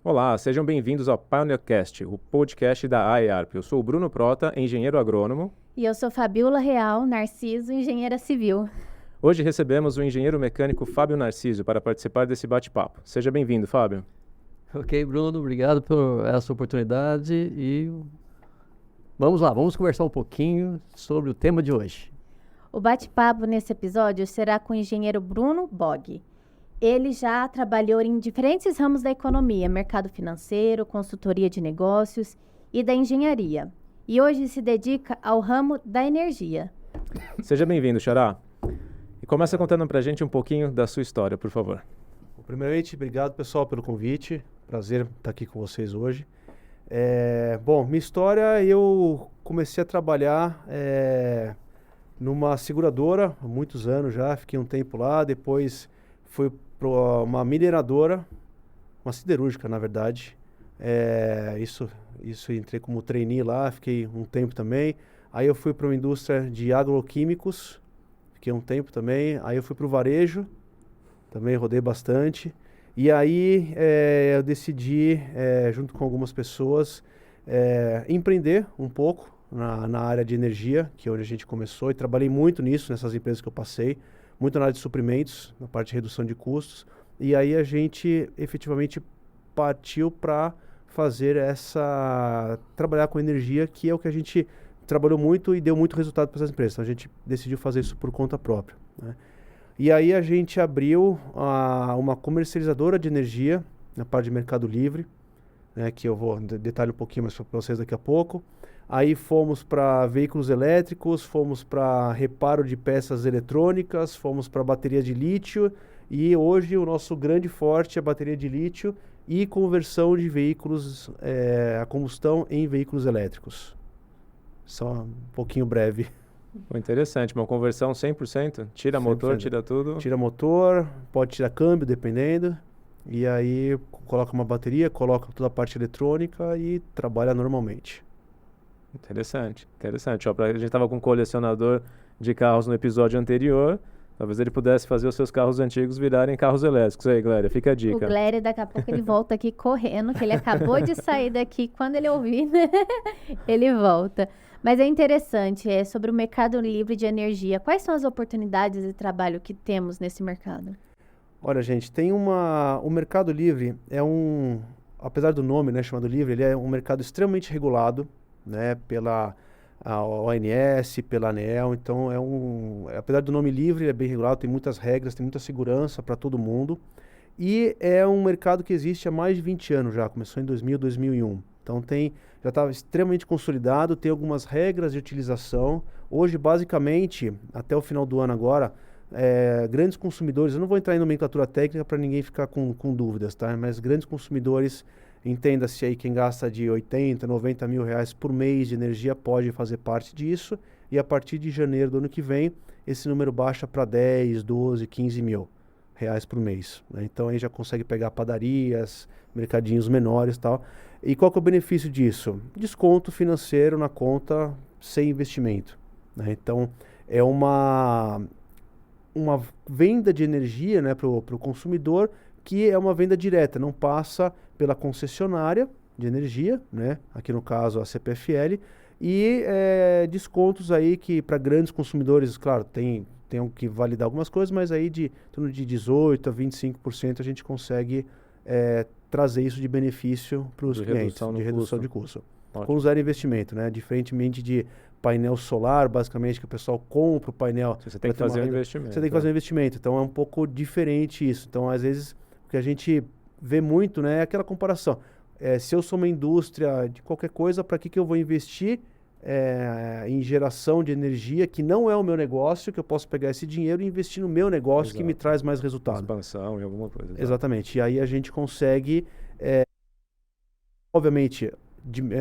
Olá, sejam bem-vindos ao PioneerCast, o podcast da AEARP. Eu sou o Bruno Prota, engenheiro agrônomo. E eu sou Fabiola Real Narciso, engenheira civil. Hoje recebemos o engenheiro mecânico Fábio Narciso para participar desse bate-papo. Seja bem-vindo, Fábio. Ok, Bruno, obrigado por essa oportunidade e vamos lá, vamos conversar um pouquinho sobre o tema de hoje. O bate-papo nesse episódio será com o engenheiro Bruno Bog. Ele já trabalhou em diferentes ramos da economia, mercado financeiro, consultoria de negócios e da engenharia. E hoje se dedica ao ramo da energia. Seja bem-vindo, Xará. E começa contando pra gente um pouquinho da sua história, por favor. Primeiramente, obrigado pessoal pelo convite. Prazer estar aqui com vocês hoje. Minha história, eu comecei a trabalhar numa seguradora há muitos anos já, fiquei um tempo lá, depois fui para uma mineradora, uma siderúrgica na verdade. Isso entrei como trainee lá, fiquei um tempo também. Aí eu fui para uma indústria de agroquímicos, fiquei um tempo também. Aí eu fui para o varejo, também rodei bastante. E aí eu decidi, junto com algumas pessoas, empreender um pouco na área de energia, que é onde a gente começou. E trabalhei muito nisso, nessas empresas que eu passei. Muito na área de suprimentos, na parte de redução de custos. E aí a gente efetivamente partiu para trabalhar com energia, que é o que a gente trabalhou muito e deu muito resultado para essas empresas. Então a gente decidiu fazer isso por conta própria, né? E aí a gente abriu uma comercializadora de energia na parte de Mercado Livre, né, que eu vou detalhar um pouquinho mais para vocês daqui a pouco. Aí fomos para veículos elétricos, fomos para reparo de peças eletrônicas, fomos para bateria de lítio e hoje o nosso grande forte é a bateria de lítio e conversão de veículos a combustão em veículos elétricos. Só um pouquinho breve. Interessante, uma conversão 100%? Tira 100%. Motor, tira tudo? Tira motor, pode tirar câmbio, dependendo. E aí coloca uma bateria, coloca toda a parte eletrônica e trabalha normalmente. Interessante. Ó, a gente estava com um colecionador de carros no episódio anterior. Talvez ele pudesse fazer os seus carros antigos virarem carros elétricos. Aí, Glória, fica a dica. O Glória, daqui a pouco ele volta aqui correndo, que ele acabou de sair daqui. Quando ele ouvir, né? Ele volta. Mas é interessante, sobre o mercado livre de energia. Quais são as oportunidades de trabalho que temos nesse mercado? Olha, gente, o Mercado Livre apesar do nome, né, chamado livre, ele é um mercado extremamente regulado, né, pela ONS, pela ANEEL. Então apesar do nome livre, ele é bem regulado, tem muitas regras, tem muita segurança para todo mundo. E é um mercado que existe há mais de 20 anos já, começou em 2000, 2001. Então já estava extremamente consolidado, tem algumas regras de utilização. Hoje, basicamente, até o final do ano agora, grandes consumidores, eu não vou entrar em nomenclatura técnica para ninguém ficar com dúvidas, tá? Mas grandes consumidores, entenda-se aí quem gasta de 80, 90 mil reais por mês de energia pode fazer parte disso. E a partir de janeiro do ano que vem, esse número baixa para 10, 12, 15 mil reais por mês, né? Então aí já consegue pegar padarias, mercadinhos menores e tal. E qual que é o benefício disso? Desconto financeiro na conta sem investimento, né? Então é uma venda de energia, né, para o consumidor, que é uma venda direta, não passa pela concessionária de energia, né? Aqui no caso a CPFL, e descontos aí que para grandes consumidores, claro, tem que validar algumas coisas, mas aí de torno de 18% a 25% a gente consegue trazer isso de benefício para os clientes, de redução de custo. Com zero investimento, né? Diferentemente de painel solar, basicamente, que o pessoal compra o painel. Você tem que fazer um investimento. Você tem que fazer um investimento, então é um pouco diferente isso. Então, às vezes, o que a gente vê muito, né, é aquela comparação. Se eu sou uma indústria de qualquer coisa, para que eu vou investir em geração de energia, que não é o meu negócio, que eu posso pegar esse dinheiro e investir no meu negócio, que me traz mais resultado. Expansão em alguma coisa. Exatamente. E aí a gente consegue, obviamente,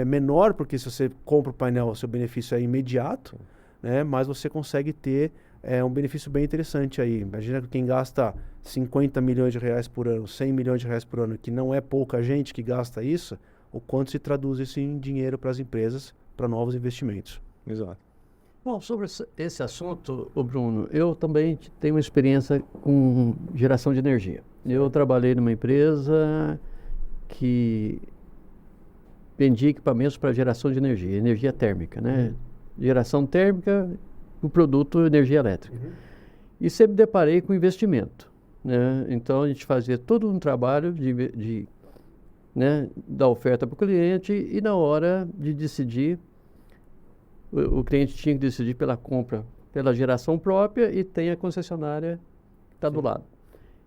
menor, porque se você compra o painel, o seu benefício é imediato, né? Mas você consegue ter um benefício bem interessante aí. Imagina que quem gasta 50 milhões de reais por ano, 100 milhões de reais por ano, que não é pouca gente que gasta isso, o quanto se traduz isso em dinheiro para as empresas, para novos investimentos. Exato. Bom, sobre esse assunto, Bruno, eu também tenho uma experiência com geração de energia. Eu trabalhei numa empresa que vendia equipamentos para geração de energia térmica, né? Geração térmica, o produto energia elétrica. E sempre deparei com investimento, né? Então a gente fazia todo um trabalho né, da oferta para o cliente e na hora de decidir, o cliente tinha que decidir pela compra, pela geração própria e tem a concessionária que está do lado.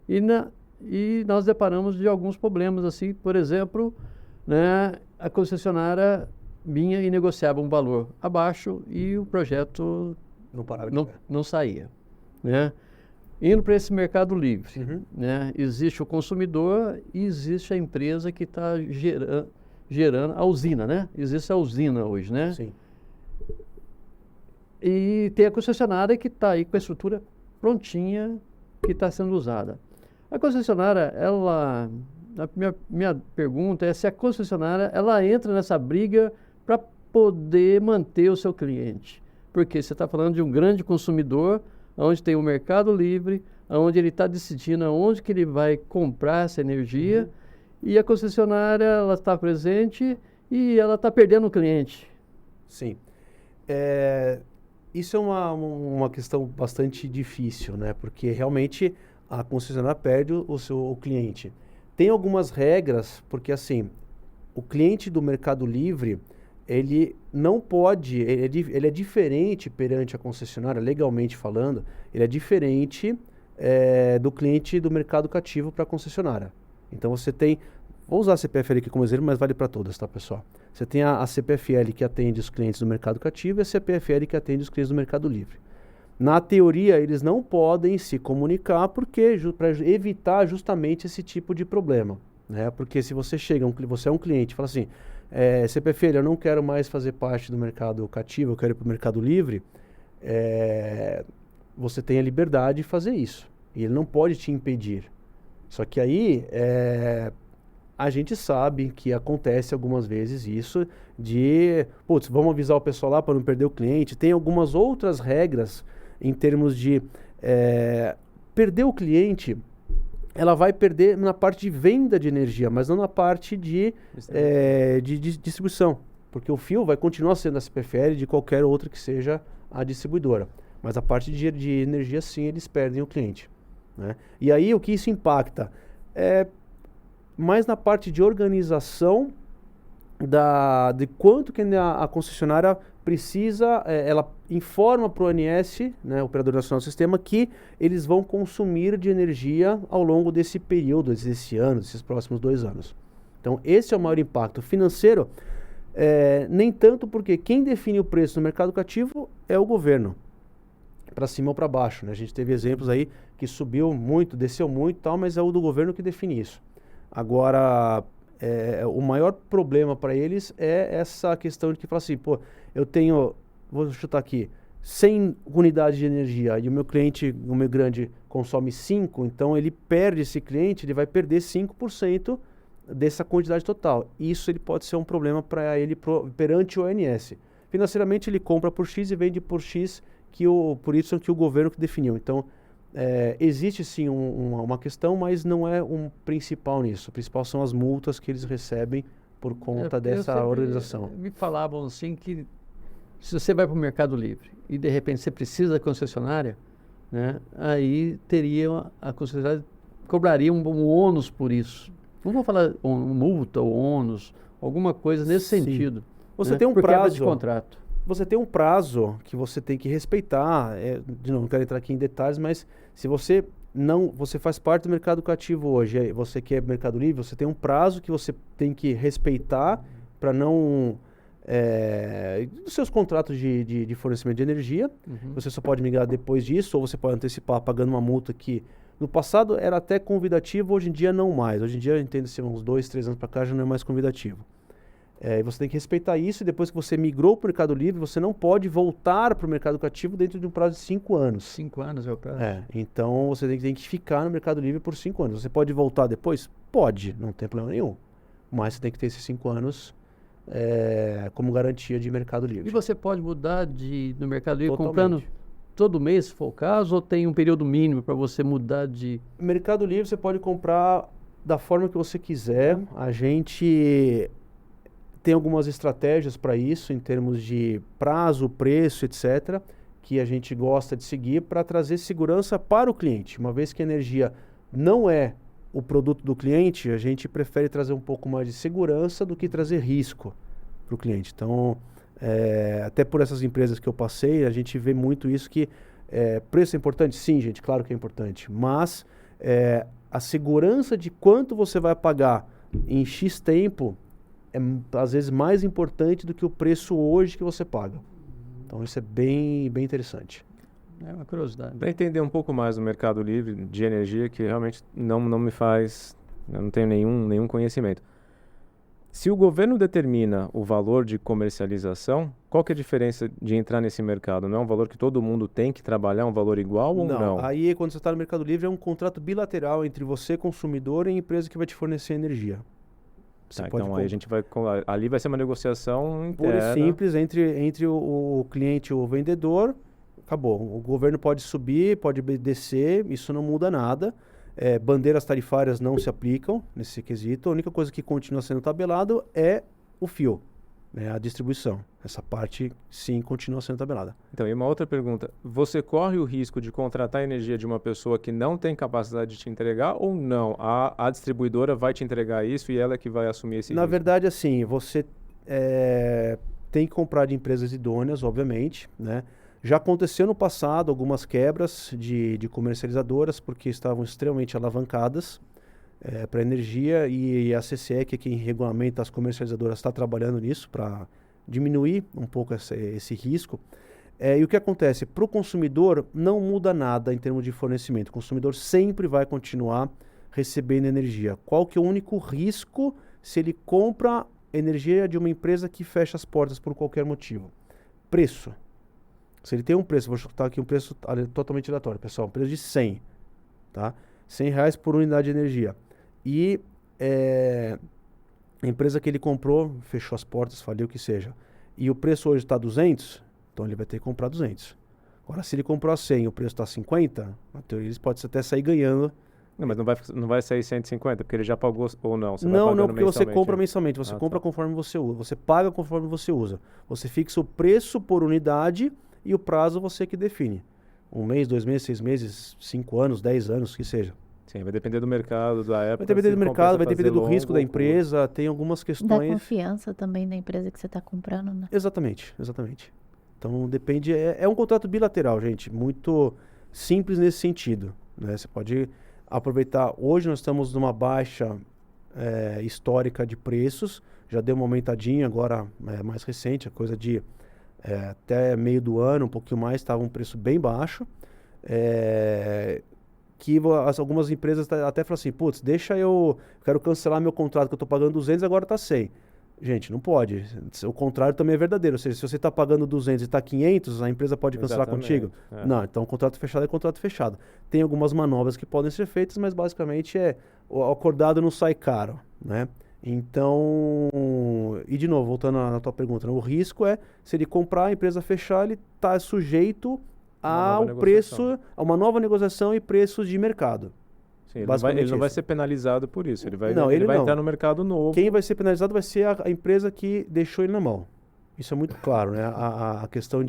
E nós deparamos de alguns problemas, assim, por exemplo, né, a concessionária vinha e negociava um valor abaixo e o projeto Não parava de não saía, né? Indo para esse mercado livre, né? Existe o consumidor e existe a empresa que está gerando a usina, né? Existe a usina hoje, né? Sim. E tem a concessionária que está aí com a estrutura prontinha que está sendo usada. A concessionária, minha pergunta é se a concessionária ela entra nessa briga para poder manter o seu cliente. Porque você está falando de um grande consumidor, onde tem o mercado livre, onde ele está decidindo aonde que ele vai comprar essa energia, e a concessionária ela está presente e ela está perdendo o cliente. Sim. Isso é uma questão bastante difícil, né? Porque realmente a concessionária perde o cliente. Tem algumas regras, porque assim, o cliente do Mercado Livre, ele não pode, ele é diferente perante a concessionária, legalmente falando, ele é diferente do cliente do mercado cativo para a concessionária. Então você tem, vou usar a CPFL aqui como exemplo, mas vale para todas, tá, pessoal? Você tem a CPFL que atende os clientes do mercado cativo e a CPFL que atende os clientes do Mercado Livre. Na teoria, eles não podem se comunicar para evitar justamente esse tipo de problema, né? Porque se você você é um cliente e fala assim, CPFL, eu não quero mais fazer parte do mercado cativo, eu quero ir para o Mercado Livre, você tem a liberdade de fazer isso. E ele não pode te impedir. Só que aí, a gente sabe que acontece algumas vezes isso de, putz, vamos avisar o pessoal lá para não perder o cliente. Tem algumas outras regras em termos de perder o cliente, ela vai perder na parte de venda de energia, mas não na parte de distribuição. Porque o fio vai continuar sendo a CPFL de qualquer outra que seja a distribuidora. Mas a parte de energia, sim, eles perdem o cliente, né? E aí, o que isso impacta? Mais na parte de organização de quanto que a concessionária precisa, ela informa para o ONS, né, Operador Nacional do Sistema, que eles vão consumir de energia ao longo desse período, desse ano, desses próximos 2 anos. Então, esse é o maior impacto financeiro, nem tanto porque quem define o preço no mercado cativo é o governo, para cima ou para baixo, né? A gente teve exemplos aí que subiu muito, desceu muito e tal, mas é o do governo que define isso. Agora, o maior problema para eles é essa questão de que fala assim, pô, eu tenho, vou chutar aqui, 100 unidades de energia e o meu cliente, o meu grande, consome 5, então ele perde esse cliente, ele vai perder 5% dessa quantidade total. Isso ele pode ser um problema para ele perante o ONS. Financeiramente ele compra por X e vende por X, por Y que o governo que definiu. Então, existe sim uma questão, mas não é um principal nisso. O principal são as multas que eles recebem por conta dessa organização. Me falavam assim que se você vai para o Mercado Livre e de repente você precisa da concessionária, né, aí a concessionária cobraria um ônus por isso. Não vou falar multa ou ônus, alguma coisa nesse sentido. Você né, tem um por quebra prazo de contrato. Você tem um prazo que você tem que respeitar. De novo, não quero entrar aqui em detalhes, mas se você faz parte do mercado cativo hoje, você quer Mercado Livre, você tem um prazo que você tem que respeitar para não... dos seus contratos de fornecimento de energia, você só pode migrar depois disso, ou você pode antecipar pagando uma multa que no passado era até convidativo, hoje em dia não mais. Hoje em dia, entende-se, uns 2, 3 anos para cá já não é mais convidativo. Você tem que respeitar isso, e depois que você migrou para o Mercado Livre, você não pode voltar para o mercado cativo dentro de um prazo de 5 anos. 5 anos é o prazo? Então você tem que ficar no Mercado Livre por 5 anos. Você pode voltar depois? Pode, não tem problema nenhum. Mas você tem que ter esses 5 anos como garantia de Mercado Livre. E você pode mudar no Mercado Livre Totalmente. comprando todo mês, se for o caso, ou tem um período mínimo para você mudar de... Mercado Livre você pode comprar da forma que você quiser. A gente tem algumas estratégias para isso, em termos de prazo, preço, etc., que a gente gosta de seguir para trazer segurança para o cliente. Uma vez que a energia não é o produto do cliente, a gente prefere trazer um pouco mais de segurança do que trazer risco para o cliente. Então, até por essas empresas que eu passei, a gente vê muito isso que preço é importante? Sim, gente, claro que é importante. Mas a segurança de quanto você vai pagar em X tempo é às vezes mais importante do que o preço hoje que você paga. Então isso é bem, bem interessante. É uma curiosidade. Para entender um pouco mais do mercado livre de energia, que realmente não me faz, eu não tenho nenhum conhecimento. Se o governo determina o valor de comercialização, qual que é a diferença de entrar nesse mercado? Não é um valor que todo mundo tem que trabalhar, um valor igual ou não? Aí quando você está no mercado livre é um contrato bilateral entre você, consumidor, e a empresa que vai te fornecer energia. Tá, então aí a gente ali vai ser uma negociação interna. Pura e simples entre o cliente e o vendedor. Acabou. O governo pode subir, pode descer, isso não muda nada. Bandeiras tarifárias não se aplicam nesse quesito. A única coisa que continua sendo tabelado é o fio, né, a distribuição. Essa parte, sim, continua sendo tabelada. Então, e uma outra pergunta. Você corre o risco de contratar energia de uma pessoa que não tem capacidade de te entregar ou não? A distribuidora vai te entregar isso e ela é que vai assumir esse risco? Na verdade, assim, você tem que comprar de empresas idôneas, obviamente, né? Já aconteceu no passado algumas quebras de comercializadoras porque estavam extremamente alavancadas para energia, e a CCE, que é quem regulamenta as comercializadoras, está trabalhando nisso para diminuir um pouco esse risco. E o que acontece? Para o consumidor não muda nada em termos de fornecimento. O consumidor sempre vai continuar recebendo energia. Qual que é o único risco se ele compra energia de uma empresa que fecha as portas por qualquer motivo? Preço. Se ele tem um preço, vou chutar aqui um preço totalmente aleatório, pessoal, um preço de 100, tá? R$100 por unidade de energia. E a empresa que ele comprou fechou as portas, faliu, o que seja. E o preço hoje está 200, então ele vai ter que comprar 200. Agora, se ele comprou a 100 e o preço está 50, na teoria ele pode até sair ganhando. Não, mas não vai sair 150, porque ele já pagou ou não? Não, porque você compra mensalmente. Você compra conforme você usa. Você paga conforme você usa. Você fixa o preço por unidade e o prazo você que define. 1 mês, 2 meses, 6 meses, 5 anos, 10 anos, que seja. Sim, vai depender do mercado, da época. Vai depender do mercado, vai depender do risco da empresa, tem algumas questões. Da confiança também da empresa que você está comprando, né? Exatamente. Então depende, é um contrato bilateral, gente, muito simples nesse sentido, né? Você pode aproveitar, hoje nós estamos numa baixa histórica de preços, já deu uma aumentadinha agora, mais recente, a coisa de até meio do ano, um pouquinho mais, estava um preço bem baixo, que algumas empresas até falam assim, putz, quero cancelar meu contrato que eu estou pagando 200, agora está 100. Gente, não pode. O contrário também é verdadeiro. Ou seja, se você está pagando 200 e está 500, a empresa pode cancelar contigo? Não, então contrato fechado é contrato fechado. Tem algumas manobras que podem ser feitas, mas basicamente o acordado não sai caro, né? Então, e de novo, voltando na tua pergunta, né? O risco se ele comprar, a empresa fechar, ele está sujeito a uma nova negociação e preços de mercado. Sim, ele não vai ser penalizado por isso. Ele vai não. entrar no mercado novo. Quem vai ser penalizado vai ser a empresa que deixou ele na mão. Isso é muito claro, né? A questão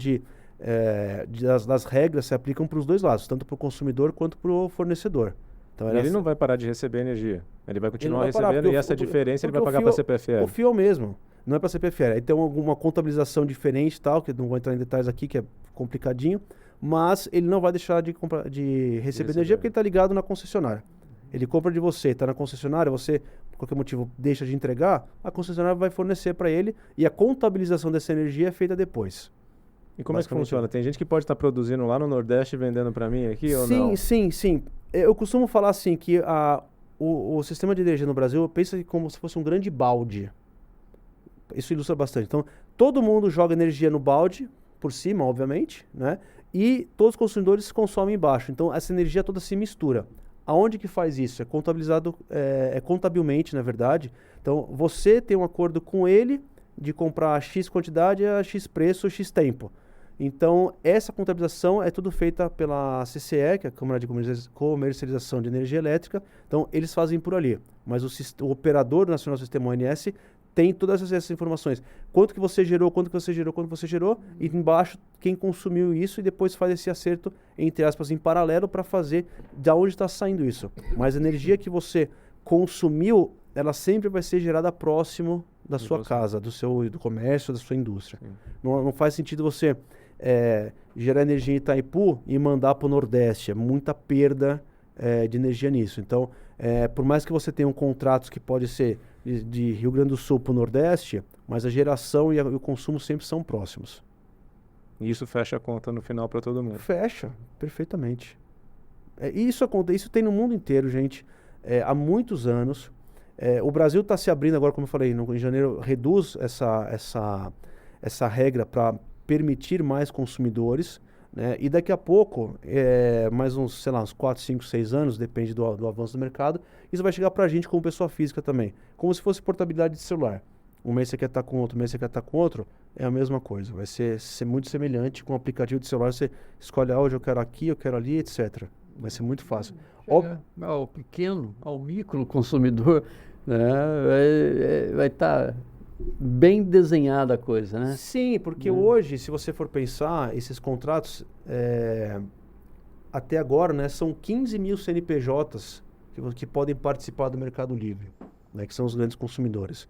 das regras se aplicam para os dois lados, tanto para o consumidor quanto para o fornecedor. Então, ele não vai parar de receber energia. Ele vai continuar recebendo e essa diferença ele vai pagar para a CPFL. O fio é o mesmo, não é para a CPFL. Aí tem alguma contabilização diferente, tal, que não vou entrar em detalhes aqui, que é complicadinho. Mas ele não vai deixar de receber energia porque ele está ligado na concessionária. Ele compra de você, está na concessionária, você, por qualquer motivo, deixa de entregar, a concessionária vai fornecer para ele e a contabilização dessa energia é feita depois. E como é que funciona? Tem gente que pode estar produzindo lá no Nordeste e vendendo para mim aqui ou não? Sim. Eu costumo falar assim que o sistema de energia no Brasil, pensa como se fosse um grande balde. Isso ilustra bastante. Então, todo mundo joga energia no balde, por cima, obviamente, né? E todos os consumidores consomem embaixo. Então, essa energia toda se mistura. Aonde que faz isso? É contabilizado, contabilmente, na verdade. Então, você tem um acordo com ele de comprar X quantidade a X preço, X tempo. Então, essa contabilização é tudo feita pela CCE, que é a Câmara de Comercialização de Energia Elétrica. Então, eles fazem por ali. Mas o operador nacional do sistema ONS tem todas essas informações. Quanto que você gerou, quanto que você gerou, quanto você gerou, e embaixo quem consumiu isso, e depois faz esse acerto, entre aspas, em paralelo para fazer de onde está saindo isso. Mas a energia que você consumiu, ela sempre vai ser gerada próximo da sua casa, do comércio, da sua indústria. Não faz sentido você gerar energia em Itaipu e mandar para o Nordeste. É muita perda de energia nisso. Então, por mais que você tenha contratos que pode ser de Rio Grande do Sul para o Nordeste, mas a geração e o consumo sempre são próximos. E isso fecha a conta no final para todo mundo. Fecha, perfeitamente. Isso tem no mundo inteiro, gente, há muitos anos. O Brasil está se abrindo agora, como eu falei, em janeiro reduz essa regra para permitir mais consumidores, né? E daqui a pouco, mais uns 4, 5, 6 anos, depende do avanço do mercado, isso vai chegar para a gente como pessoa física também, como se fosse portabilidade de celular. Um mês você quer estar com outro, um mês você quer estar com outro, é a mesma coisa. Vai ser muito semelhante com o aplicativo de celular, você escolhe hoje eu quero aqui, eu quero ali, etc. Vai ser muito fácil. Ao pequeno, ao micro consumidor, né, vai estar bem desenhada a coisa, né? Sim, porque hoje, se você for pensar, esses contratos, até agora, né, são 15 mil CNPJs que podem participar do Mercado Livre, né, que são os grandes consumidores.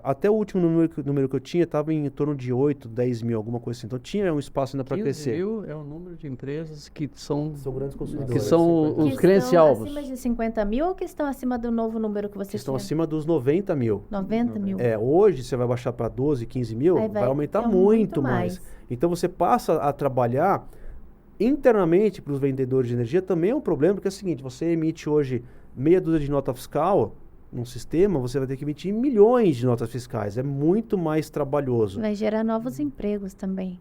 Até o último número que eu tinha estava em torno de 8, 10 mil, alguma coisa assim. Então tinha um espaço ainda para crescer. 15 mil é o número de empresas que são grandes consumidores. Que são os credencialvos. Estão acima de 50 mil ou que estão acima do novo número que você tinha? Estão acima dos 90 mil. 90 mil. Hoje você vai baixar para 12, 15 mil, vai aumentar muito mais. Então você passa a trabalhar internamente para os vendedores de energia, também é um problema, porque é o seguinte, você emite hoje meia dúzia de nota fiscal num sistema, você vai ter que emitir milhões de notas fiscais. É muito mais trabalhoso. Vai gerar novos empregos também.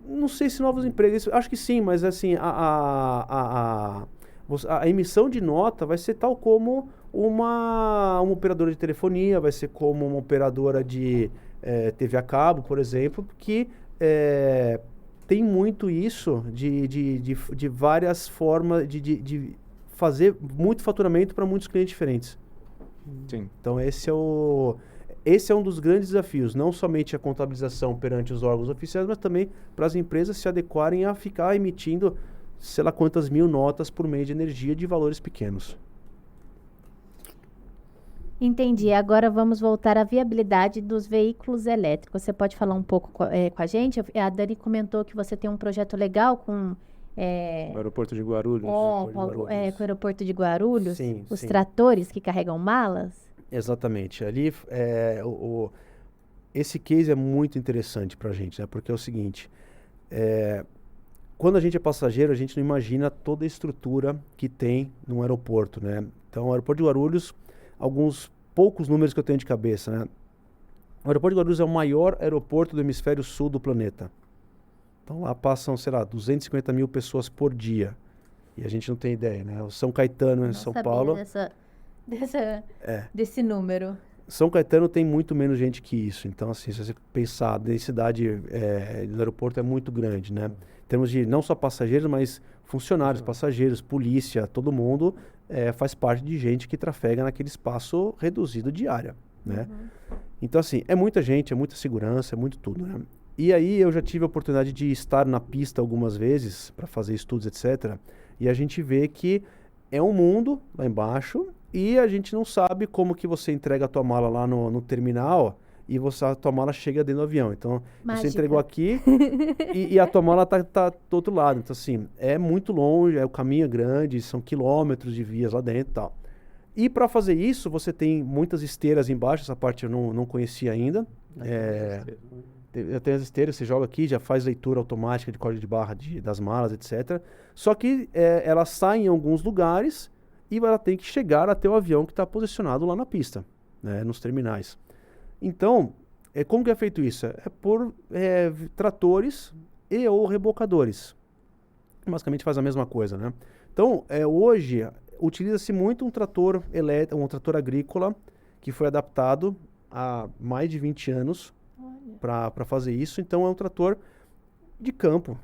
Não sei se novos empregos, acho que sim, mas assim, a emissão de nota vai ser tal como uma operadora de telefonia, vai ser como uma operadora de TV a cabo, por exemplo, que tem muito isso de várias formas de fazer muito faturamento para muitos clientes diferentes. Sim. Então esse é um dos grandes desafios, não somente a contabilização perante os órgãos oficiais, mas também para as empresas se adequarem a ficar emitindo, sei lá quantas mil notas por mês de energia de valores pequenos. Entendi. Agora vamos voltar à viabilidade dos veículos elétricos. Você pode falar um pouco com a gente? A Dani comentou que você tem um projeto legal com... O aeroporto de Guarulhos. com o aeroporto de Guarulhos, Sim, os sim. tratores que carregam malas. Exatamente. Ali, esse case é muito interessante para a gente, né? Porque é o seguinte, quando a gente é passageiro, a gente não imagina toda a estrutura que tem num aeroporto, né? Então, o aeroporto de Guarulhos, alguns poucos números que eu tenho de cabeça, né? O aeroporto de Guarulhos é o maior aeroporto do hemisfério sul do planeta. Então lá passam, 250 mil pessoas por dia. E a gente não tem ideia, né? O São Caetano em São Paulo... Desse número. São Caetano tem muito menos gente que isso. Então, assim, se você pensar, a densidade do aeroporto é muito grande, né? Em termos de não só passageiros, mas funcionários, passageiros, polícia, todo mundo faz parte de gente que trafega naquele espaço reduzido de área, né? Então, assim, é muita gente, é muita segurança, é muito tudo, né? E aí eu já tive a oportunidade de estar na pista algumas vezes para fazer estudos, etc. E a gente vê que é um mundo lá embaixo e a gente não sabe como que você entrega a tua mala lá no terminal e a tua mala chega dentro do avião. Então, Mágica. você entregou aqui e a tua mala tá do outro lado. Então, assim, é muito longe, o caminho é grande, são quilômetros de vias lá dentro e tal. E para fazer isso, você tem muitas esteiras embaixo, essa parte eu não conhecia ainda. Tem as esteiras, você joga aqui, já faz leitura automática de código de barra das malas, etc. Só que ela sai em alguns lugares e ela tem que chegar até o avião que está posicionado lá na pista, né, nos terminais. Então, como que é feito isso? É por tratores e ou rebocadores. Basicamente faz a mesma coisa, né? Então, hoje, utiliza-se muito um trator agrícola que foi adaptado há mais de 20 anos para fazer isso. Então é um trator de campo.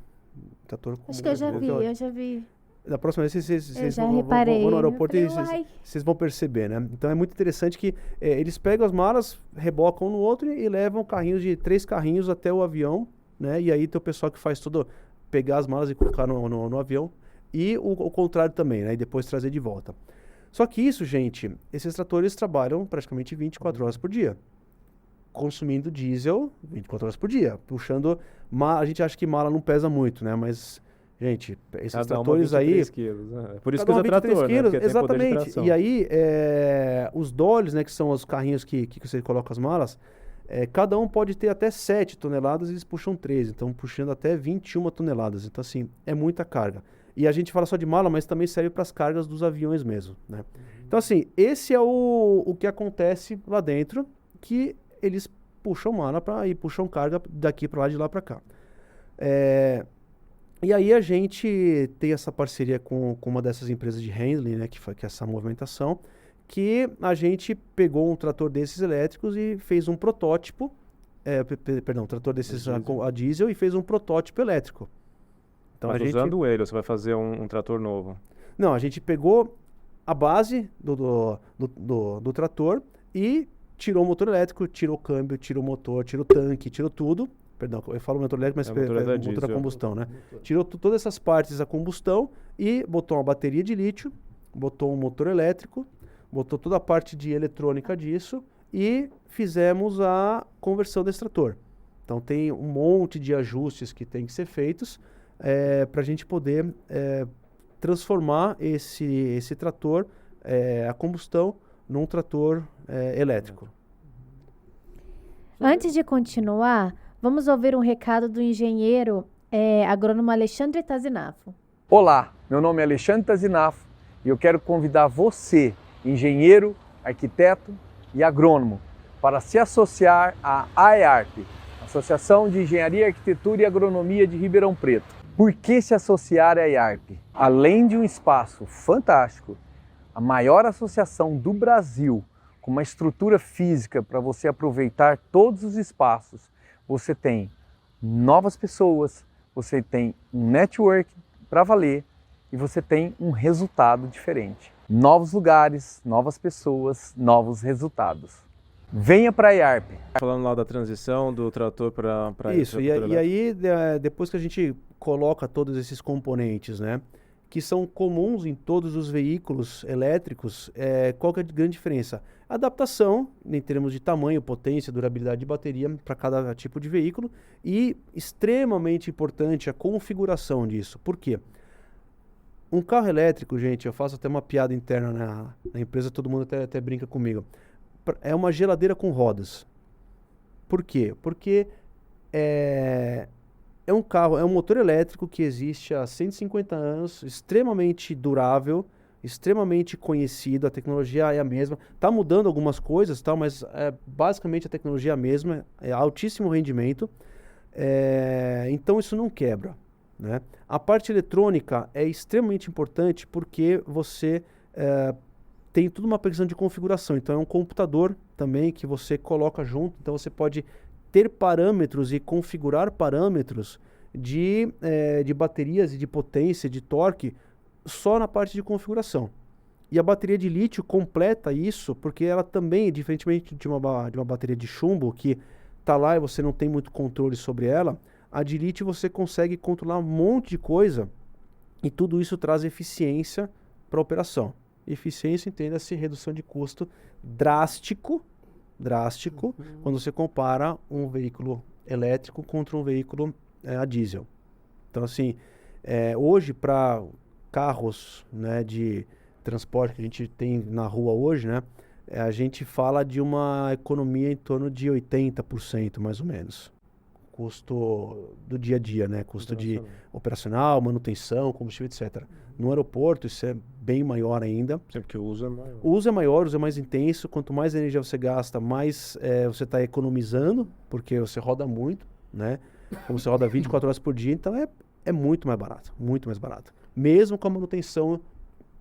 Trator Acho que eu já vi, Então, eu já vi. da próxima vez vocês já vão reparei, no eu aeroporto falei, e "Uai." vocês vão perceber, né? Então é muito interessante que eles pegam as malas, rebocam um no outro e levam carrinhos de 3 carrinhos até o avião, né? E aí tem o pessoal que faz tudo, pegar as malas e colocar no avião. E o contrário também, né? E depois trazer de volta. Só que isso, gente, esses tratores trabalham praticamente 24 horas por dia. Consumindo diesel 24 horas por dia. Puxando... A gente acha que mala não pesa muito, né? Mas... Gente, esses Cada uma tratores 23 aí... quilos, né? Por isso que cada usa uma 23 trator, né? quilos, Porque tem poder de exatamente. tração. E aí, os dollies, né? Que são os carrinhos que você coloca as malas, cada um pode ter até 7 toneladas e eles puxam 13. Então, puxando até 21 toneladas. Então, assim, é muita carga. E a gente fala só de mala, mas também serve para as cargas dos aviões mesmo, né? Então, assim, esse é o que acontece lá dentro, que eles puxam mala e puxam carga daqui para lá, de lá para cá. E aí a gente tem essa parceria com uma dessas empresas de handling, né, que é essa movimentação, que a gente pegou um trator desses elétricos e fez um protótipo, um trator desses a diesel e fez um protótipo elétrico. Então, Mas usando ele, você vai fazer um trator novo? Não, a gente pegou a base do trator e tirou o motor elétrico, tirou o câmbio, tirou o motor, tirou o tanque, tirou tudo. Perdão, eu falo motor elétrico, mas motor a combustão, né? Tirou todas essas partes da combustão e botou uma bateria de lítio, botou um motor elétrico, botou toda a parte de eletrônica disso e fizemos a conversão desse trator. Então tem um monte de ajustes que tem que ser feitos para a gente poder transformar esse trator, a combustão, num trator elétrico. Antes de continuar, vamos ouvir um recado do engenheiro agrônomo Alexandre Tazinafo. Olá, meu nome é Alexandre Tazinafo e eu quero convidar você, engenheiro, arquiteto e agrônomo, para se associar à AEARP, Associação de Engenharia, Arquitetura e Agronomia de Ribeirão Preto. Por que se associar à AEARP? Além de um espaço fantástico, a maior associação do Brasil, com uma estrutura física para você aproveitar todos os espaços, você tem novas pessoas, você tem um network para valer e você tem um resultado diferente. Novos lugares, novas pessoas, novos resultados. Venha para a AEARP. Falando lá da transição do trator para isso, e aí depois que a gente coloca todos esses componentes, né, que são comuns em todos os veículos elétricos, qual que é a grande diferença? Adaptação, em termos de tamanho, potência, durabilidade de bateria para cada tipo de veículo e extremamente importante a configuração disso. Por quê? Um carro elétrico, gente, eu faço até uma piada interna na empresa, todo mundo até brinca comigo. É uma geladeira com rodas. Por quê? Porque é um carro, é um motor elétrico que existe há 150 anos, extremamente durável, extremamente conhecido, a tecnologia é a mesma. Está mudando algumas coisas, mas basicamente a tecnologia é a mesma, é altíssimo rendimento. Então isso não quebra, né? A parte eletrônica é extremamente importante porque você tem tudo uma questão de configuração. Então é um computador também que você coloca junto, então você pode ter parâmetros e configurar parâmetros de baterias e de potência, de torque, só na parte de configuração. E a bateria de lítio completa isso, porque ela também, diferentemente de uma bateria de chumbo, que está lá e você não tem muito controle sobre ela, a de lítio você consegue controlar um monte de coisa e tudo isso traz eficiência para a operação. Eficiência, entenda-se, redução de custo drástico, quando você compara um veículo elétrico contra um veículo a diesel. Então, assim, hoje para carros, né, de transporte que a gente tem na rua hoje, né, a gente fala de uma economia em torno de 80%, mais ou menos. Custo do dia a dia, né? Custo de operacional, manutenção, combustível, etc. No aeroporto isso é bem maior ainda. Sempre que o uso é maior. O uso é maior, o uso é mais intenso. Quanto mais energia você gasta, mais você está economizando, porque você roda muito, né? Como você roda 24 horas por dia, então é muito mais barato, muito mais barato. Mesmo com a manutenção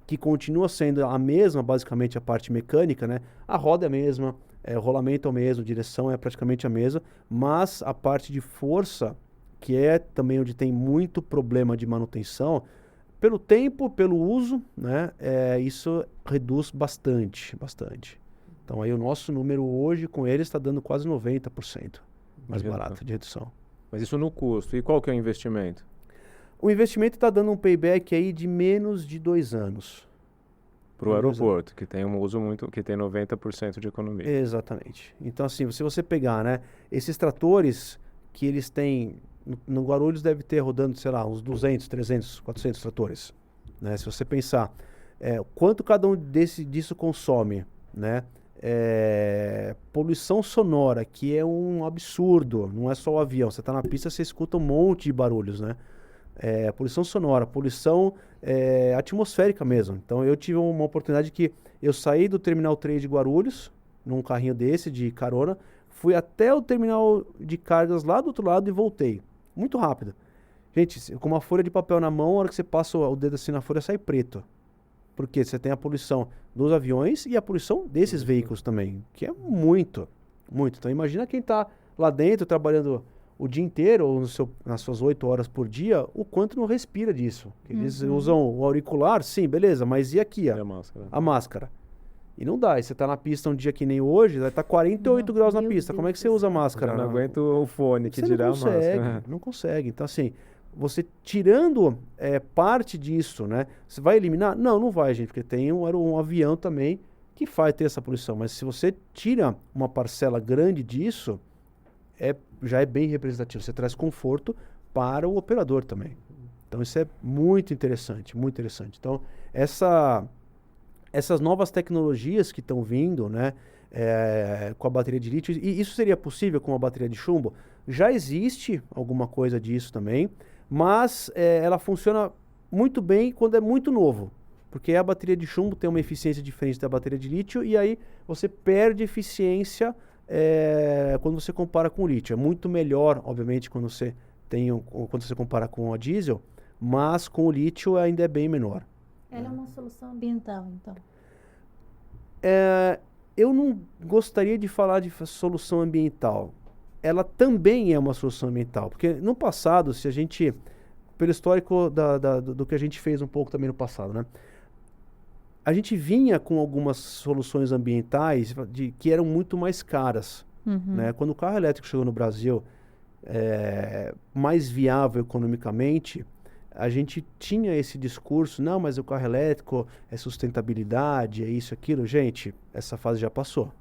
que continua sendo a mesma, basicamente a parte mecânica, né? A roda é a mesma, o rolamento é o mesmo, a direção é praticamente a mesma, mas a parte de força que é também onde tem muito problema de manutenção, pelo tempo, pelo uso, né, isso reduz bastante, bastante. Então aí o nosso número hoje com ele está dando quase 90% mais barato de redução. Mas isso no custo. E qual que é o investimento? O investimento está dando um payback aí de menos de 2 anos. Para o aeroporto, que tem um uso que tem 90% de economia. Exatamente. Então assim, se você pegar, né, esses tratores que eles têm, no Guarulhos deve ter rodando, sei lá, uns 200, 300, 400 tratores, né? Se você pensar quanto cada um disso consome, né? Poluição sonora, que é um absurdo, não é só o avião, você está na pista, você escuta um monte de barulhos, né? Poluição sonora, poluição atmosférica mesmo. Então eu tive uma oportunidade que eu saí do Terminal 3 de Guarulhos, num carrinho desse de carona, fui até o terminal de cargas lá do outro lado e voltei. Muito rápido. Gente, com uma folha de papel na mão, a hora que você passa o dedo assim na folha, sai preto. Porque você tem a poluição dos aviões e a poluição desses veículos também, que é muito, muito. Então imagina quem está lá dentro trabalhando o dia inteiro ou nas suas 8 horas por dia, o quanto não respira disso. Eles usam o auricular, sim, beleza, mas e aqui? E a máscara? A máscara. E não dá, e você tá na pista um dia que nem hoje, vai estar 48 graus na pista. Como é que você usa a máscara? Eu não aguento o fone que dirá a máscara. Não consegue. Então, assim, você tirando parte disso, né? Você vai eliminar? Não, não vai, gente, porque tem um avião também que faz ter essa poluição. Mas se você tira uma parcela grande disso, já é bem representativo. Você traz conforto para o operador também. Então, isso é muito interessante, muito interessante. Então, essas novas tecnologias que estão vindo, né, com a bateria de lítio, e isso seria possível com a bateria de chumbo? Já existe alguma coisa disso também, mas ela funciona muito bem quando é muito novo, porque a bateria de chumbo tem uma eficiência diferente da bateria de lítio e aí você perde eficiência quando você compara com o lítio. É muito melhor, obviamente, quando você compara com a diesel, mas com o lítio ainda é bem menor. Ela é uma solução ambiental, então. Eu não gostaria de falar de solução ambiental. Ela também é uma solução ambiental, porque no passado, se a gente, pelo histórico do que a gente fez um pouco também no passado, né? A gente vinha com algumas soluções ambientais que eram muito mais caras, né? Quando o carro elétrico chegou no Brasil, mais viável economicamente, a gente tinha esse discurso, não, mas o carro elétrico é sustentabilidade, é isso, aquilo. Gente, essa fase já passou.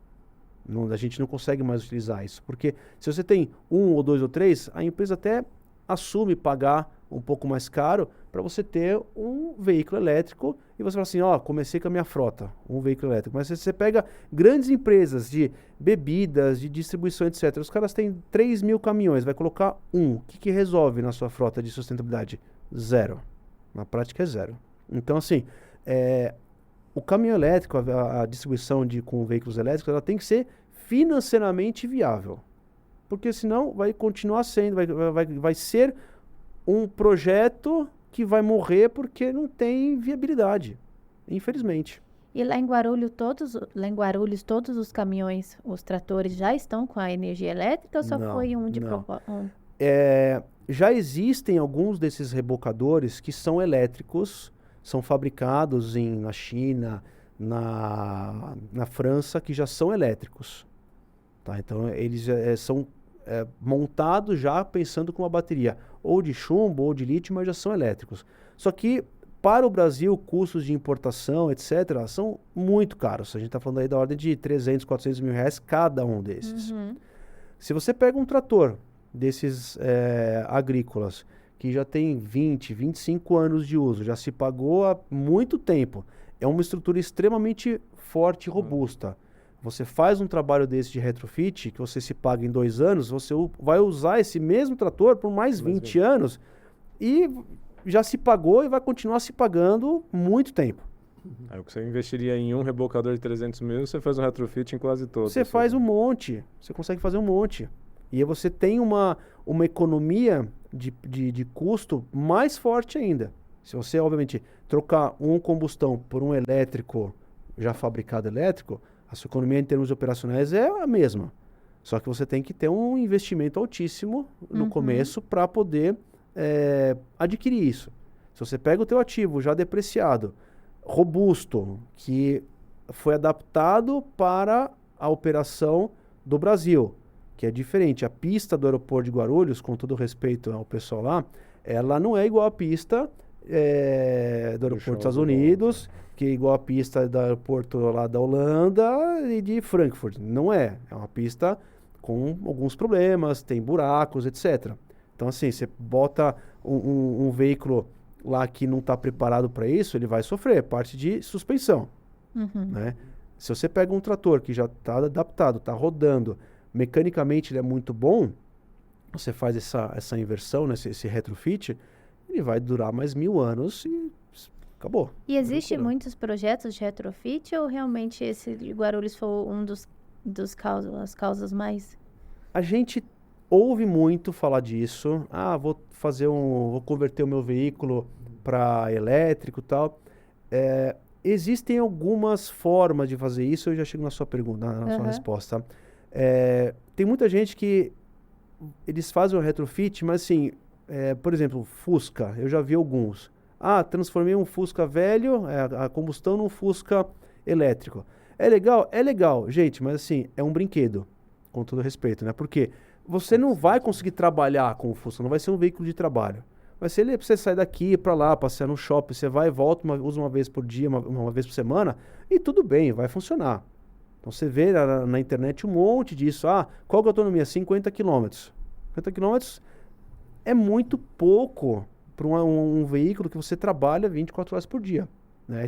A gente não consegue mais utilizar isso. Porque se você tem 1 ou 2 ou 3, a empresa até assume pagar um pouco mais caro para você ter um veículo elétrico e você fala assim, comecei com a minha frota, um veículo elétrico. Mas se você pega grandes empresas de bebidas, de distribuição, etc. Os caras têm 3 mil caminhões, vai colocar um. O que resolve na sua frota de sustentabilidade? 0. Na prática é 0. Então, assim, o caminhão elétrico, a distribuição com veículos elétricos, ela tem que ser financeiramente viável. Porque senão vai continuar sendo, vai ser um projeto que vai morrer porque não tem viabilidade, infelizmente. E lá em Guarulhos, todos os caminhões, os tratores já estão com a energia elétrica ou só foi um de propósito? Já existem alguns desses rebocadores que são elétricos, são fabricados na China, na França, que já são elétricos. Tá? Então, eles são montados já pensando com uma bateria ou de chumbo ou de lítio, mas já são elétricos. Só que, para o Brasil, custos de importação, etc., são muito caros. A gente está falando aí da ordem de 300, 400 mil reais cada um desses. Se você pega um trator desses agrícolas, que já tem 20, 25 anos de uso, já se pagou há muito tempo, é uma estrutura extremamente forte e robusta. Você faz um trabalho desse de retrofit, que você se paga em 2 anos, você vai usar esse mesmo trator por mais 20 anos e já se pagou e vai continuar se pagando muito tempo. Aí o que você investiria em um rebocador de 300 mil, você faz um retrofit em quase todos. Você faz um monte, você consegue fazer um monte. E aí você tem uma economia de custo mais forte ainda. Se você, obviamente, trocar um combustão por um elétrico, já fabricado elétrico, a sua economia em termos operacionais é a mesma. Só que você tem que ter um investimento altíssimo no começo para poder adquirir isso. Se você pega o teu ativo já depreciado, robusto, que foi adaptado para a operação do Brasil, que é diferente. A pista do aeroporto de Guarulhos, com todo respeito ao pessoal lá, ela não é igual à pista do aeroporto dos Estados Unidos, que é igual à pista do aeroporto lá da Holanda e de Frankfurt. Não é. É uma pista com alguns problemas, tem buracos, etc. Então, assim, você bota um veículo lá que não está preparado para isso, ele vai sofrer, parte de suspensão. Né? Se você pega um trator que já está adaptado, está rodando, mecanicamente ele é muito bom, você faz essa inversão, né, esse retrofit, ele vai durar mais 1000 anos e acabou. E existe muitos projetos de retrofit ou realmente esse de Guarulhos foi um as causas mais? A gente ouve muito falar disso. Vou converter o meu veículo para elétrico e tal. Existem algumas formas de fazer isso, eu já chego na sua pergunta, na sua resposta. Tem muita gente que eles fazem o retrofit, mas assim, por exemplo, Fusca, eu já vi alguns. Transformei um Fusca velho, a combustão num Fusca elétrico. É legal? É legal, gente, mas assim, é um brinquedo, com todo respeito, né? Porque você não vai conseguir trabalhar com o Fusca, não vai ser um veículo de trabalho. Mas se ele precisa sair daqui para lá, passear no shopping, você vai e volta, usa uma vez por dia, uma vez por semana, e tudo bem, vai funcionar. Então você vê na internet um monte disso. Qual que é a autonomia? 50 km. 50 km é muito pouco para um veículo que você trabalha 24 horas por dia. Né?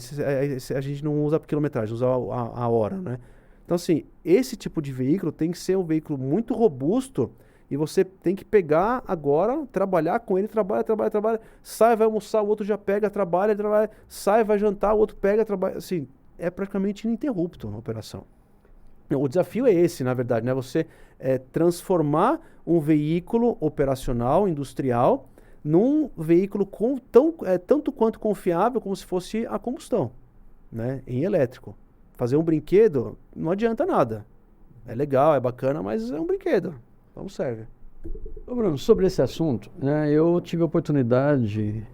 A gente não usa a quilometragem, usa a hora. Né? Então, assim, esse tipo de veículo tem que ser um veículo muito robusto e você tem que pegar agora, trabalhar com ele, trabalha, sai, vai almoçar, o outro já pega, trabalha, sai, vai jantar, o outro pega, trabalha. Assim, é praticamente ininterrupto a operação. O desafio é esse, na verdade, né? Você transformar um veículo operacional, industrial, num veículo tanto quanto confiável como se fosse a combustão, né? Em elétrico. Fazer um brinquedo não adianta nada. É legal, é bacana, mas é um brinquedo. Não serve. Ô Bruno, sobre esse assunto, né, eu tive a oportunidade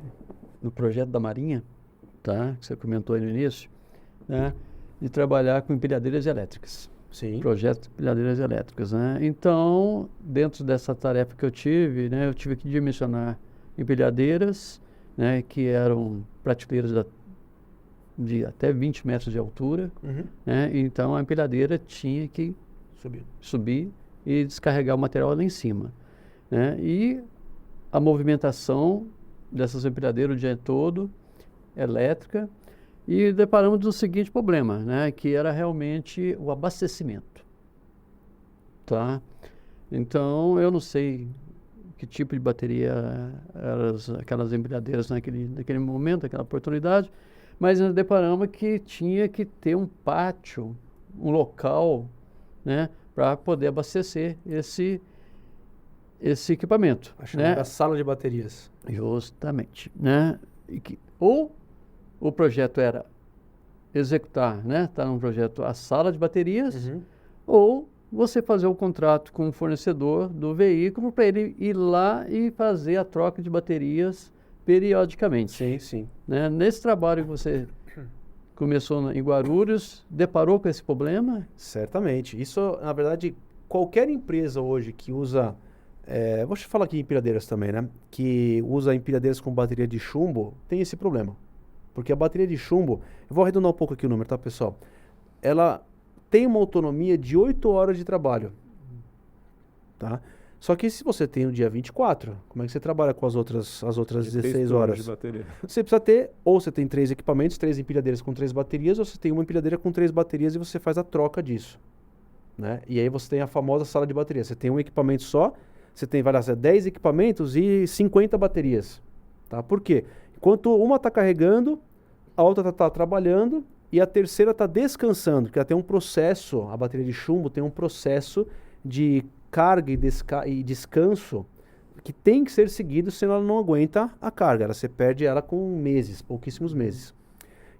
no projeto da Marinha, tá, que você comentou aí no início, né, de trabalhar com empilhadeiras elétricas. Sim. Projeto de empilhadeiras elétricas, né? Então, dentro dessa tarefa que eu tive, né, eu tive que dimensionar empilhadeiras, né, que eram prateleiras de até 20 metros de altura, né? Então a empilhadeira tinha que subir e descarregar o material lá em cima, né? E a movimentação dessas empilhadeiras o dia todo, elétrica, e deparamos do seguinte problema, né? Que era realmente o abastecimento, tá? Então, eu não sei que tipo de bateria eram aquelas empilhadeiras naquele momento, naquela oportunidade, mas nós deparamos que tinha que ter um pátio, um local, né, para poder abastecer esse equipamento. A chamada sala de baterias. Justamente, né? Ou o projeto era executar, né? Tá num projeto a sala de baterias, ou você fazer o contrato com o fornecedor do veículo para ele ir lá e fazer a troca de baterias periodicamente. Sim, sim. Né? Nesse trabalho que você começou em Guarulhos, deparou com esse problema? Certamente. Isso, na verdade, qualquer empresa hoje que usa... vou te falar aqui em empilhadeiras também, né? Que usa empilhadeiras com bateria de chumbo, tem esse problema. Porque a bateria de chumbo... Eu vou arredondar um pouco aqui o número, tá, pessoal? Ela tem uma autonomia de 8 horas de trabalho. Tá? Só que se você tem o dia 24, como é que você trabalha com as outras 16 horas? De bateria. Você precisa ter, ou você tem 3 equipamentos, 3 empilhadeiras com 3 baterias, ou você tem uma empilhadeira com 3 baterias e você faz a troca disso. Né? E aí você tem a famosa sala de bateria. Você tem um equipamento só, você tem 10 equipamentos e 50 baterias. Tá? Por quê? Enquanto uma está carregando, a outra está trabalhando e a terceira está descansando, porque ela tem um processo, a bateria de chumbo tem um processo de carga e descanso que tem que ser seguido, senão ela não aguenta a carga. Você perde ela com meses, pouquíssimos meses.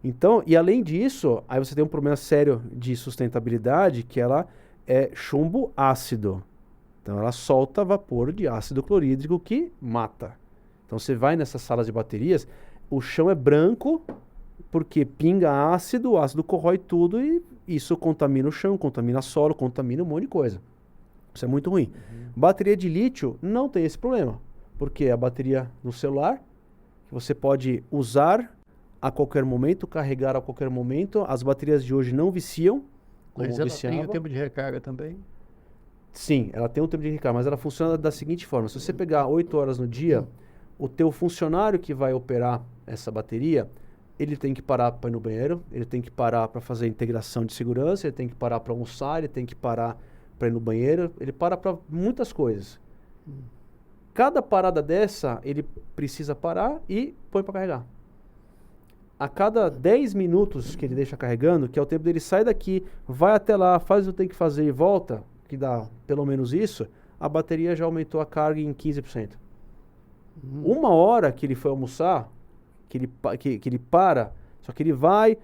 Então, e além disso, aí você tem um problema sério de sustentabilidade, que ela é chumbo ácido. Então ela solta vapor de ácido clorídrico que mata. Então você vai nessas salas de baterias, o chão é branco porque pinga ácido, o ácido corrói tudo e isso contamina o chão, contamina solo, contamina um monte de coisa. Isso é muito ruim. Bateria de lítio não tem esse problema, porque é a bateria no celular, que você pode usar a qualquer momento, carregar a qualquer momento. As baterias de hoje não viciam, como Mas ela viciava. tem o tempo de recarga também? Sim, ela tem um tempo de recarga, mas ela funciona da seguinte forma. Se você pegar 8 horas no dia, o teu funcionário que vai operar essa bateria, ele tem que parar para ir no banheiro, ele tem que parar para fazer integração de segurança, ele tem que parar para almoçar, ele tem que parar para ir no banheiro, ele para para muitas coisas. Cada parada dessa, ele precisa parar e põe para carregar. A cada 10 minutos que ele deixa carregando, que é o tempo dele sair daqui, vai até lá, faz o que tem que fazer e volta, que dá pelo menos isso, a bateria já aumentou a carga em 15%. Uma hora que ele foi almoçar, que ele para, só que ele vai,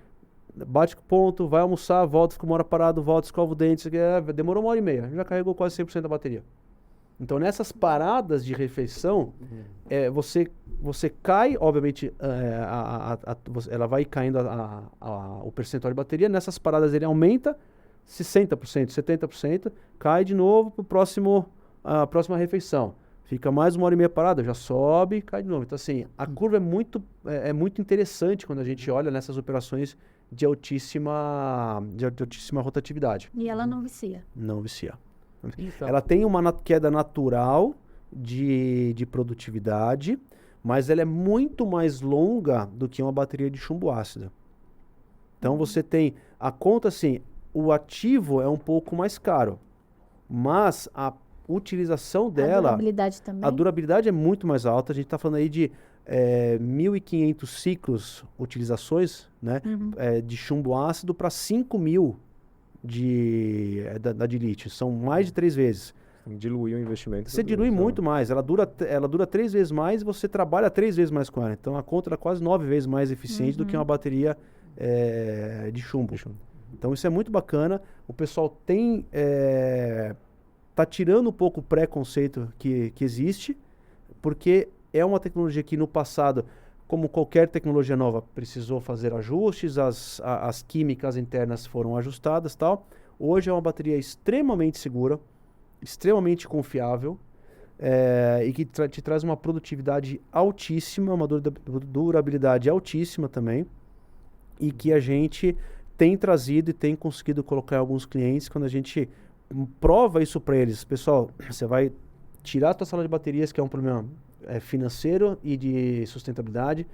bate com o ponto, vai almoçar, volta, fica uma hora parado, volta, escova o dente, demorou 1h30, já carregou quase 100% da bateria. Então nessas paradas de refeição, você cai, obviamente, ela vai caindo o percentual de bateria, nessas paradas ele aumenta 60%, 70%, cai de novo para a próxima refeição. Fica mais 1h30 parada, já sobe e cai de novo. Então, assim, a curva é muito interessante quando a gente olha nessas operações de altíssima rotatividade. E ela não vicia. Não vicia. Então, Ela tem uma queda natural de produtividade, mas ela é muito mais longa do que uma bateria de chumbo ácido. Então, você tem a conta assim, o ativo é um pouco mais caro, mas a utilização dela... A durabilidade também? A durabilidade é muito mais alta. A gente está falando aí de 1.500 ciclos, utilizações, né, de chumbo ácido para 5.000 de lítio. São mais de 3 vezes. Diluir o investimento. Você dilui muito mais. Ela dura 3 vezes mais e você trabalha 3 vezes mais com ela. Então a conta é quase 9 vezes mais eficiente do que uma bateria de chumbo. Então isso é muito bacana. O pessoal tá tirando um pouco o preconceito que existe, porque é uma tecnologia que no passado, como qualquer tecnologia nova, precisou fazer ajustes, as químicas internas foram ajustadas e tal. Hoje é uma bateria extremamente segura, extremamente confiável, e que te traz uma produtividade altíssima, uma durabilidade altíssima também, e que a gente tem trazido e tem conseguido colocar em alguns clientes quando a gente prova isso para eles. Pessoal, você vai tirar a tua sala de baterias, que é um problema financeiro e de sustentabilidade.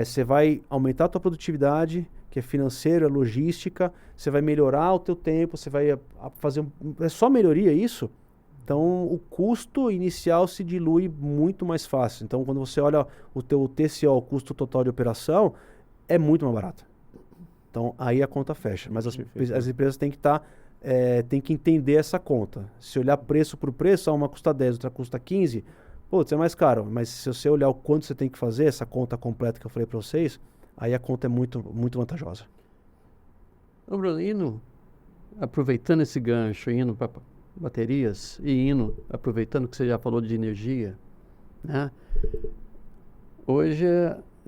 Você vai aumentar a tua produtividade, que é financeiro, é logística. Você vai melhorar o teu tempo, você vai fazer... É só melhoria isso. Então, o custo inicial se dilui muito mais fácil. Então, quando você olha o teu TCO, o custo total de operação, é muito mais barato. Então, aí a conta fecha. Mas as empresas têm que tem que entender essa conta. Se olhar preço por preço, uma custa 10, outra custa 15, putz, é mais caro. Mas se você olhar o quanto você tem que fazer, essa conta completa que eu falei para vocês, aí a conta é muito, muito vantajosa. Ô Bruno, aproveitando esse gancho, indo para baterias e aproveitando que você já falou de energia, né? Hoje,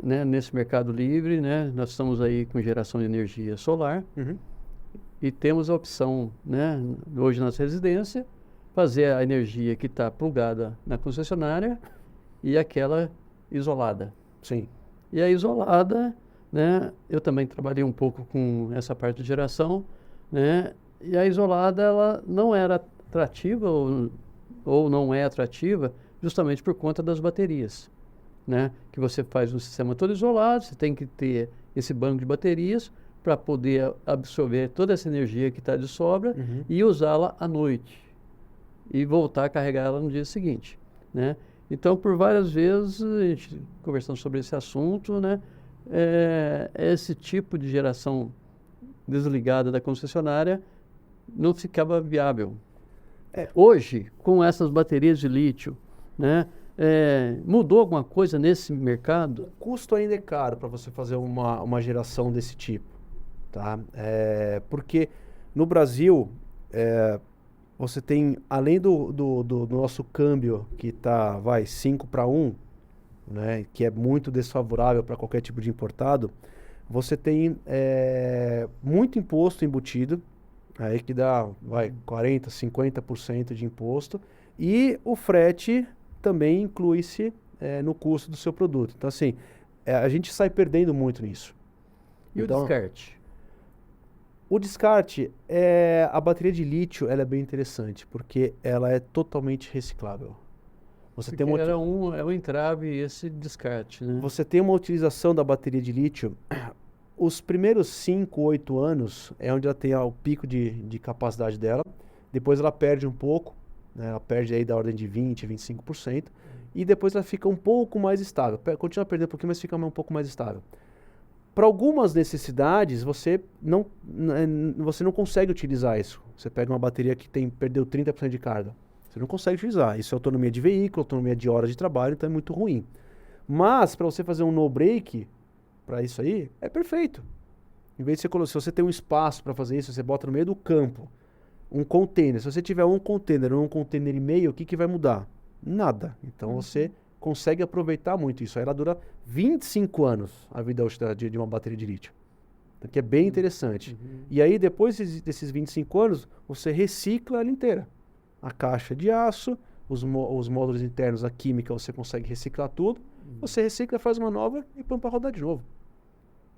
né, nesse mercado livre, né, nós estamos aí com geração de energia solar. E temos a opção, né, hoje nas residências, fazer a energia que está plugada na concessionária e aquela isolada. Sim. E a isolada, né, eu também trabalhei um pouco com essa parte de geração, né, e a isolada ela não era atrativa ou não é atrativa justamente por conta das baterias, né, que você faz um sistema todo isolado, você tem que ter esse banco de baterias para poder absorver toda essa energia que está de sobra e usá-la à noite e voltar a carregar ela no dia seguinte, né? Então, por várias vezes, a gente conversando sobre esse assunto, né? Esse tipo de geração desligada da concessionária não ficava viável. Hoje, com essas baterias de lítio, né? Mudou alguma coisa nesse mercado? O custo ainda é caro para você fazer uma geração desse tipo. Tá? Porque no Brasil, você tem, além do nosso câmbio, que está, 5-1, né, que é muito desfavorável para qualquer tipo de importado, você tem muito imposto embutido, aí que dá 40%, 50% de imposto, e o frete também inclui-se no custo do seu produto. Então, assim, a gente sai perdendo muito nisso. E Então, o descarte? o descarte, a bateria de lítio, ela é bem interessante, porque ela é totalmente reciclável. Você Porque tem uma, era um entrave esse descarte, né? você tem uma utilização da bateria de lítio, os primeiros 5, 8 anos é onde ela tem o pico de capacidade dela, depois ela perde um pouco, né? Ela perde aí da ordem de 20%, 25%, e depois ela fica um pouco mais estável. Continua perdendo um pouquinho, mas fica um pouco mais estável. Para algumas necessidades, você não consegue utilizar isso. Você pega uma bateria que perdeu 30% de carga. Você não consegue utilizar. Isso é autonomia de veículo, autonomia de horas de trabalho, então é muito ruim. Mas, para você fazer um no-break, para isso aí, é perfeito. Em vez de se você tem um espaço para fazer isso, você bota no meio do campo um container. Se você tiver um container ou um container e meio, o que vai mudar? Nada. Então você consegue aproveitar muito isso. Aí ela dura 25 anos, a vida útil de uma bateria de lítio. Então, que é bem interessante. E aí, depois desses 25 anos, você recicla ela inteira. A caixa de aço, os módulos internos, a química, você consegue reciclar tudo. Você recicla, faz uma nova e põe para rodar de novo.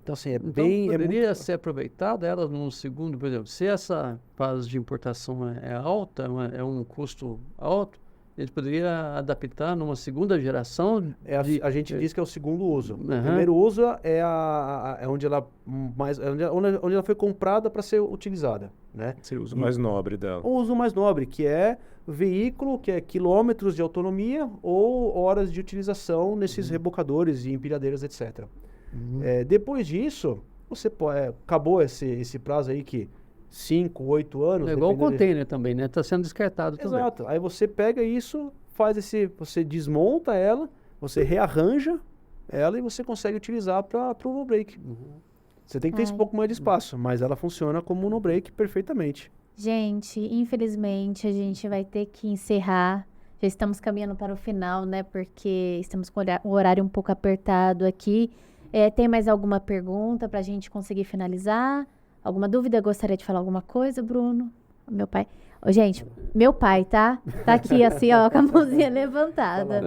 Então, assim, Então, bem... poderia ser aproveitada ela num segundo, por exemplo, se essa fase de importação é alta, é um custo alto, ele poderia adaptar numa segunda geração? A gente diz que é o segundo uso. O Uhum. primeiro uso é onde ela onde ela foi comprada para ser utilizada, né? Seria o uso mais nobre dela. O uso mais nobre, que é veículo, que é quilômetros de autonomia ou horas de utilização nesses rebocadores e empilhadeiras, etc. Depois disso, você acabou esse prazo aí que 5, 8 anos. É igual o dependendo container também, né? Está sendo descartado também. Exato. Aí você pega isso, você desmonta ela, você rearranja ela e você consegue utilizar para o no-break. Você tem que ter um pouco mais de espaço, mas ela funciona como um no-break perfeitamente. Gente, infelizmente a gente vai ter que encerrar. Já estamos caminhando para o final, né? Porque estamos com o horário um pouco apertado aqui. Tem mais alguma pergunta para a gente conseguir finalizar? Alguma dúvida? Gostaria de falar alguma coisa, Bruno? Meu pai. Ô, gente, meu pai, tá? Tá aqui assim, ó, com a mãozinha levantada.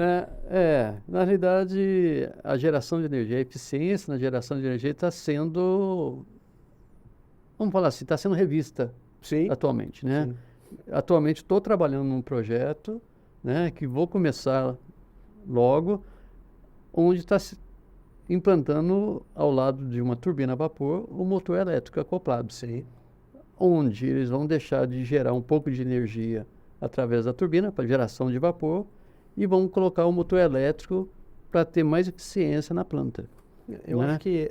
Na realidade, a geração de energia, a eficiência na geração de energia está sendo, vamos falar assim, está sendo revista atualmente, né? Sim. Atualmente estou trabalhando num projeto, né, que vou começar logo, onde está se implantando ao lado de uma turbina a vapor o motor elétrico acoplado. Sim. Onde eles vão deixar de gerar um pouco de energia através da turbina para geração de vapor e vão colocar o motor elétrico para ter mais eficiência na planta. Eu acho que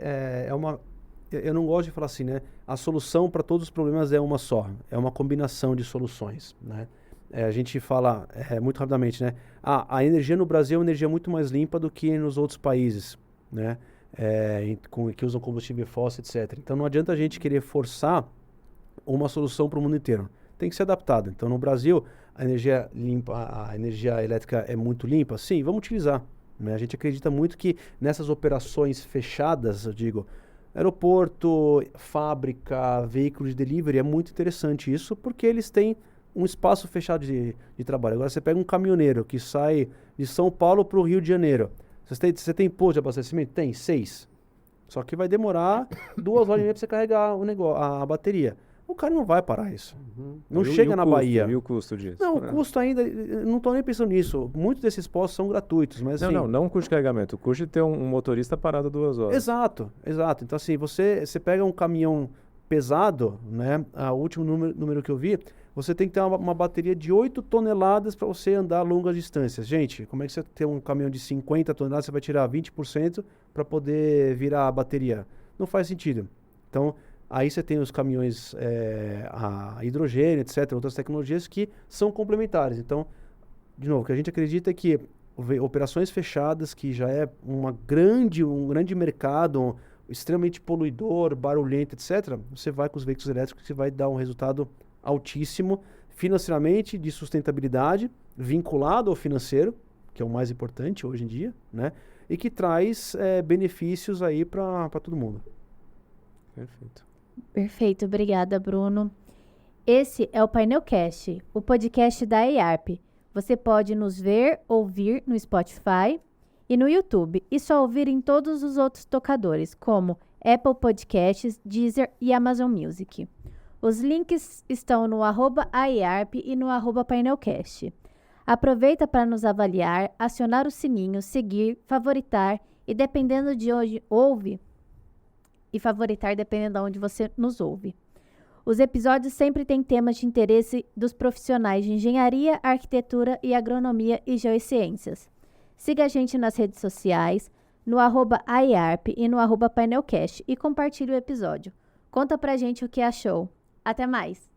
eu não gosto de falar assim, né? A solução para todos os problemas é uma só. É uma combinação de soluções, né? A gente fala muito rapidamente, né? A energia no Brasil é uma energia muito mais limpa do que nos outros países, né? Que usam combustível fóssil, etc. Então não adianta a gente querer forçar uma solução para o mundo inteiro. Tem que ser adaptado. Então no Brasil a energia limpa, a energia elétrica é muito limpa. Sim, vamos utilizar, né? A gente acredita muito que nessas operações fechadas, eu digo, aeroporto, fábrica, veículo de delivery, é muito interessante isso, porque eles têm um espaço fechado de trabalho. Agora você pega um caminhoneiro que sai de São Paulo para o Rio de Janeiro. Você tem posto de abastecimento? Tem, 6. Só que vai demorar 2 horas e meia para você carregar a bateria. O cara não vai parar isso. Não chega na Bahia. E o custo disso? Não, o custo ainda, não estou nem pensando nisso. Muitos desses postos são gratuitos, mas assim... Não o custo de carregamento. O custo de ter um motorista parado 2 horas. Exato. Então assim, você pega um caminhão pesado, né? O último número que eu vi, você tem que ter uma bateria de 8 toneladas para você andar longas distâncias. Gente, como é que você tem um caminhão de 50 toneladas, você vai tirar 20% para poder virar a bateria? Não faz sentido. Então, aí você tem os caminhões a hidrogênio, etc., outras tecnologias que são complementares. Então, de novo, o que a gente acredita é que operações fechadas, que já é um grande mercado, extremamente poluidor, barulhento, etc., você vai com os veículos elétricos que vai dar um resultado altíssimo, financeiramente, de sustentabilidade, vinculado ao financeiro, que é o mais importante hoje em dia, né? E que traz benefícios aí para todo mundo. Perfeito. Perfeito, obrigada, Bruno. Esse é o Painelcast, o podcast da EARP. Você pode nos ver, ouvir no Spotify e no YouTube, e só ouvir em todos os outros tocadores, como Apple Podcasts, Deezer e Amazon Music. Os links estão no @aearp e no @painelcast. Aproveita para nos avaliar, acionar o sininho, seguir, favoritar e dependendo de onde ouve, e favoritar dependendo de onde você nos ouve. Os episódios sempre têm temas de interesse dos profissionais de engenharia, arquitetura e agronomia e geociências. Siga a gente nas redes sociais, no @aearp e no @painelcast e compartilhe o episódio. Conta pra gente o que achou. Até mais!